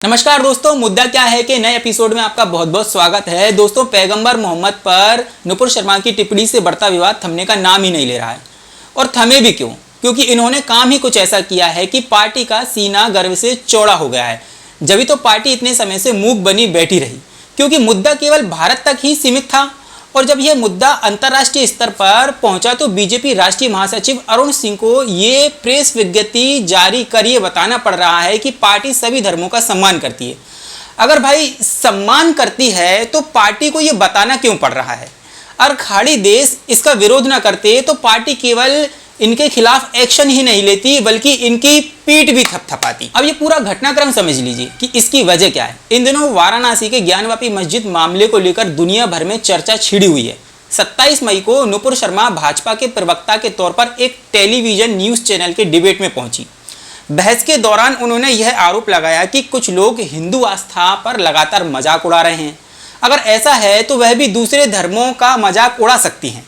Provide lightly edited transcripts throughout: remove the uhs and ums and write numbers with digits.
नमस्कार दोस्तों, मुद्दा क्या है कि नए एपिसोड में आपका बहुत बहुत स्वागत है। दोस्तों, पैगंबर मोहम्मद पर नुपुर शर्मा की टिप्पणी से बढ़ता विवाद थमने का नाम ही नहीं ले रहा है। और थमे भी क्यों? क्योंकि इन्होंने काम ही कुछ ऐसा किया है कि पार्टी का सीना गर्व से चौड़ा हो गया है। जब तो पार्टी इतने समय से मूक बनी बैठी रही, क्योंकि मुद्दा केवल भारत तक ही सीमित था। और जब यह मुद्दा अंतर्राष्ट्रीय स्तर पर पहुंचा तो बीजेपी राष्ट्रीय महासचिव अरुण सिंह को ये प्रेस विज्ञप्ति जारी कर ये बताना पड़ रहा है कि पार्टी सभी धर्मों का सम्मान करती है। अगर भाई सम्मान करती है तो पार्टी को ये बताना क्यों पड़ रहा है? अगर खाड़ी देश इसका विरोध ना करते तो पार्टी केवल इनके खिलाफ एक्शन ही नहीं लेती बल्कि इनकी पीठ भी थपथपाती। अब ये पूरा घटनाक्रम समझ लीजिए कि इसकी वजह क्या है। इन दिनों वाराणसी के ज्ञानवापी मस्जिद मामले को लेकर दुनिया भर में चर्चा छिड़ी हुई है। 27 मई को नुपुर शर्मा भाजपा के प्रवक्ता के तौर पर एक टेलीविजन न्यूज चैनल के डिबेट में पहुंची। बहस के दौरान उन्होंने यह आरोप लगाया कि कुछ लोग हिंदू आस्था पर लगातार मजाक उड़ा रहे हैं। अगर ऐसा है तो वह भी दूसरे धर्मों का मजाक उड़ा सकती हैं।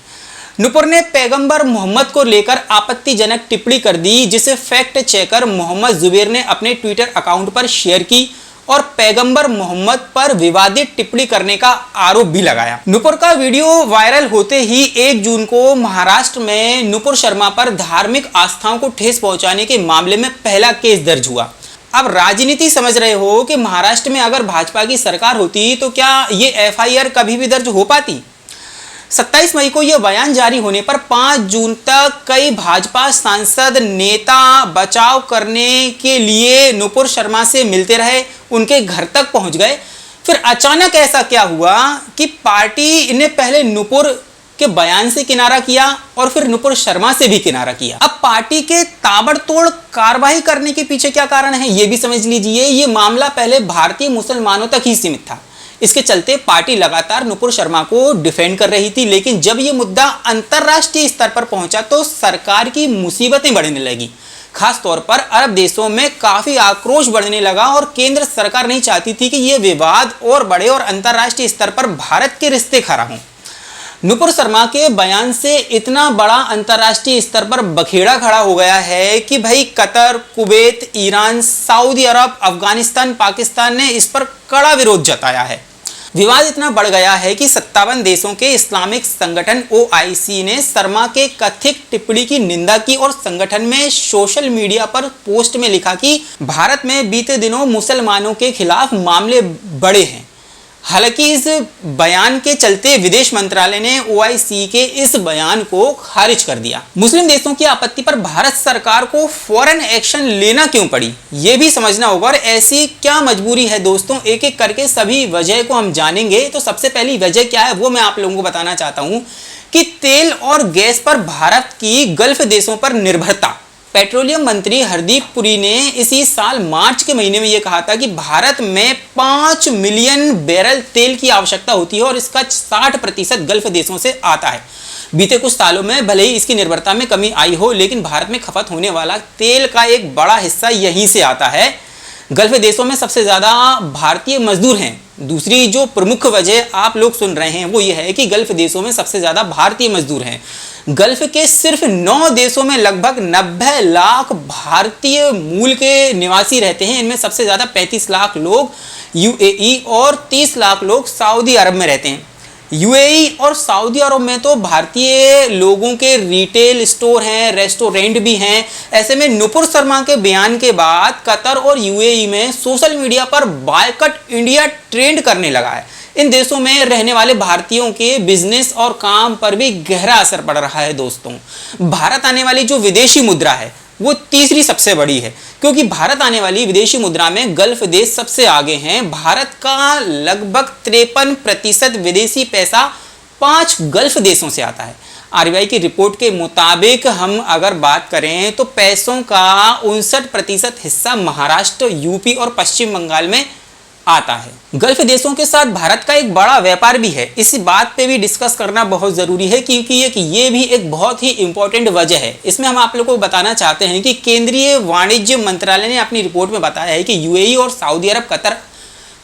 नुपुर ने पैगंबर मोहम्मद को लेकर आपत्तिजनक टिप्पणी कर दी, जिसे फैक्ट चेकर मोहम्मद जुबैर ने अपने ट्विटर अकाउंट पर शेयर की और पैगंबर मोहम्मद पर विवादित टिप्पणी करने का आरोप भी लगाया। नुपुर का वीडियो वायरल होते ही 1 जून को महाराष्ट्र में नुपुर शर्मा पर धार्मिक आस्थाओं को ठेस पहुंचाने के मामले में पहला केस दर्ज हुआ। अब राजनीति समझ रहे हो कि महाराष्ट्र में अगर भाजपा की सरकार होती तो क्या ये FIR कभी भी दर्ज हो पाती? 27 मई को यह बयान जारी होने पर 5 जून तक कई भाजपा सांसद नेता बचाव करने के लिए नुपुर शर्मा से मिलते रहे, उनके घर तक पहुंच गए। फिर अचानक ऐसा क्या हुआ कि पार्टी ने पहले नुपुर के बयान से किनारा किया और फिर नुपुर शर्मा से भी किनारा किया। अब पार्टी के ताबड़तोड़ कार्रवाई करने के पीछे क्या कारण है, यह भी समझ लीजिए। ये मामला पहले भारतीय मुसलमानों तक ही सीमित था। इसके चलते पार्टी लगातार नुपुर शर्मा को डिफेंड कर रही थी, लेकिन जब यह मुद्दा अंतर्राष्ट्रीय स्तर पर पहुंचा तो सरकार की मुसीबतें बढ़ने लगी। खास तौर पर अरब देशों में काफी आक्रोश बढ़ने लगा और केंद्र सरकार नहीं चाहती थी कि यह विवाद और बढ़े और अंतर्राष्ट्रीय स्तर पर भारत के रिश्ते खराब हों। नुपुर शर्मा के बयान से इतना बड़ा अंतर्राष्ट्रीय स्तर पर बखेड़ा खड़ा हो गया है कि भाई कतर, कुवैत, ईरान, सऊदी अरब, अफगानिस्तान, पाकिस्तान ने इस पर कड़ा विरोध जताया है। विवाद इतना बढ़ गया है कि 57 देशों के इस्लामिक संगठन OIC ने शर्मा के कथित टिप्पणी की निंदा की और संगठन में सोशल मीडिया पर पोस्ट में लिखा कि भारत में बीते दिनों मुसलमानों के खिलाफ मामले बढ़े हैं। हालांकि इस बयान के चलते विदेश मंत्रालय ने OIC के इस बयान को खारिज कर दिया। मुस्लिम देशों की आपत्ति पर भारत सरकार को फौरन एक्शन लेना क्यों पड़ी, यह भी समझना होगा। और ऐसी क्या मजबूरी है दोस्तों, एक एक करके सभी वजह को हम जानेंगे। तो सबसे पहली वजह क्या है वो मैं आप लोगों को बताना चाहता हूं कि तेल और गैस पर भारत की गल्फ देशों पर निर्भरता। पेट्रोलियम मंत्री हरदीप पुरी ने इसी साल मार्च के महीने में यह कहा था कि भारत में 5 मिलियन बैरल तेल की आवश्यकता होती है और इसका 60% गल्फ देशों से आता है। बीते कुछ सालों में भले ही इसकी निर्भरता में कमी आई हो, लेकिन भारत में खपत होने वाला तेल का एक बड़ा हिस्सा यहीं से आता है। गल्फ देशों में सबसे ज़्यादा भारतीय मजदूर हैं। दूसरी जो प्रमुख वजह आप लोग सुन रहे हैं वो ये है कि गल्फ देशों में सबसे ज़्यादा भारतीय मजदूर हैं। गल्फ के सिर्फ 9 देशों में लगभग 90 लाख भारतीय मूल के निवासी रहते हैं। इनमें सबसे ज़्यादा 35 लाख लोग UAE और 30 लाख लोग सऊदी अरब में रहते हैं। UAE और सऊदी अरब में तो भारतीय लोगों के रिटेल स्टोर हैं, रेस्टोरेंट भी हैं। ऐसे में नुपुर शर्मा के बयान के बाद कतर और UAE में सोशल मीडिया पर बायकॉट इंडिया ट्रेंड करने लगा है। इन देशों में रहने वाले भारतीयों के बिजनेस और काम पर भी गहरा असर पड़ रहा है। दोस्तों, भारत आने वाली जो विदेशी मुद्रा है वो तीसरी सबसे बड़ी है, क्योंकि भारत आने वाली विदेशी मुद्रा में गल्फ देश सबसे आगे हैं। भारत का लगभग 53% विदेशी पैसा 5 गल्फ देशों से आता है। RBI की रिपोर्ट के मुताबिक हम अगर बात करें तो पैसों का 59% हिस्सा महाराष्ट्र, UP और पश्चिम बंगाल में आता है। गल्फ देशों के साथ भारत का एक बड़ा व्यापार भी है। इस बात पे भी डिस्कस करना बहुत ज़रूरी है, क्योंकि ये भी एक बहुत ही इंपॉर्टेंट वजह है। इसमें हम आप लोगों को बताना चाहते हैं कि केंद्रीय वाणिज्य मंत्रालय ने अपनी रिपोर्ट में बताया है कि UAE और सऊदी अरब, कतर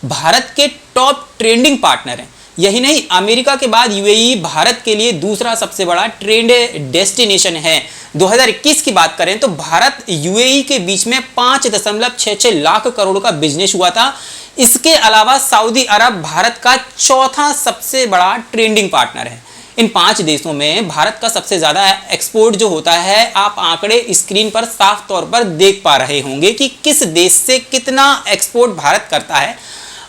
भारत के टॉप ट्रेंडिंग पार्टनर हैं। यही नहीं, अमेरिका के बाद यूएई भारत के लिए दूसरा सबसे बड़ा ट्रेड डेस्टिनेशन है। 2021 की बात करें तो भारत यूएई के बीच में 5.66 लाख करोड़ का बिजनेस हुआ था। इसके अलावा सऊदी अरब भारत का चौथा सबसे बड़ा ट्रेडिंग पार्टनर है। इन 5 देशों में भारत का सबसे ज्यादा एक्सपोर्ट जो होता है, आप आंकड़े स्क्रीन पर साफ तौर पर देख पा रहे होंगे कि किस देश से कितना एक्सपोर्ट भारत करता है।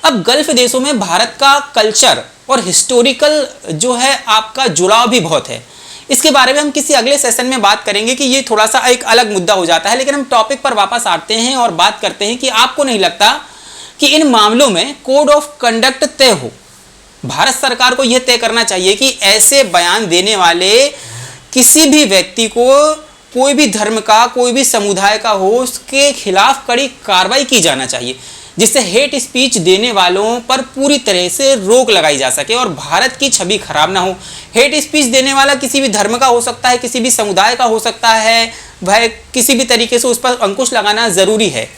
अब गल्फ देशों में भारत का कल्चर और हिस्टोरिकल जो है आपका जुड़ाव भी बहुत है। इसके बारे में हम किसी अगले सेशन में बात करेंगे कि ये थोड़ा सा एक अलग मुद्दा हो जाता है। लेकिन हम टॉपिक पर वापस आते हैं और बात करते हैं कि आपको नहीं लगता कि इन मामलों में कोड ऑफ कंडक्ट तय हो? भारत सरकार को यह तय करना चाहिए कि ऐसे बयान देने वाले किसी भी व्यक्ति को, कोई भी धर्म का, कोई भी समुदाय का हो, उसके खिलाफ कड़ी कार्रवाई की जाना चाहिए, जिससे हेट स्पीच देने वालों पर पूरी तरह से रोक लगाई जा सके और भारत की छवि खराब ना हो। हेट स्पीच देने वाला किसी भी धर्म का हो सकता है, किसी भी समुदाय का हो सकता है, वह किसी भी तरीके से उस पर अंकुश लगाना जरूरी है।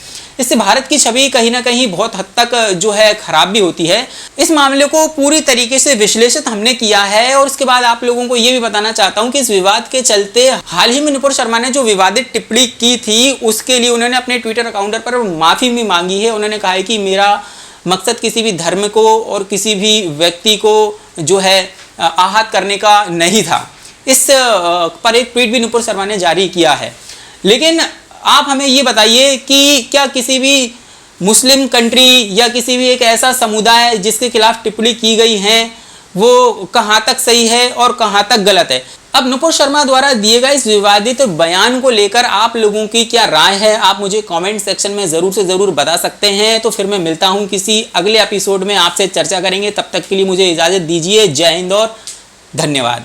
इससे भारत की छवि कहीं ना कहीं बहुत हद तक जो है खराब भी होती है। इस मामले को पूरी तरीके से विश्लेषित हमने किया है और उसके बाद आप लोगों को ये भी बताना चाहता हूं कि इस विवाद के चलते हाल ही में नुपुर शर्मा ने जो विवादित टिप्पणी की थी, उसके लिए उन्होंने अपने ट्विटर अकाउंट पर माफी भी मांगी है। उन्होंने कहा है कि मेरा मकसद किसी भी धर्म को और किसी भी व्यक्ति को जो है आहत करने का नहीं था। इस पर एक ट्वीट भी नुपुर शर्मा ने जारी किया है। लेकिन आप हमें ये बताइए कि क्या किसी भी मुस्लिम कंट्री या किसी भी एक ऐसा समुदाय जिसके खिलाफ टिप्पणी की गई है, वो कहाँ तक सही है और कहाँ तक गलत है? अब नुपुर शर्मा द्वारा दिए गए इस विवादित बयान को लेकर आप लोगों की क्या राय है, आप मुझे कमेंट सेक्शन में ज़रूर से ज़रूर बता सकते हैं। तो फिर मैं मिलता हूँ किसी अगले एपिसोड में, आपसे चर्चा करेंगे। तब तक के लिए मुझे इजाज़त दीजिए। जय हिंद और धन्यवाद।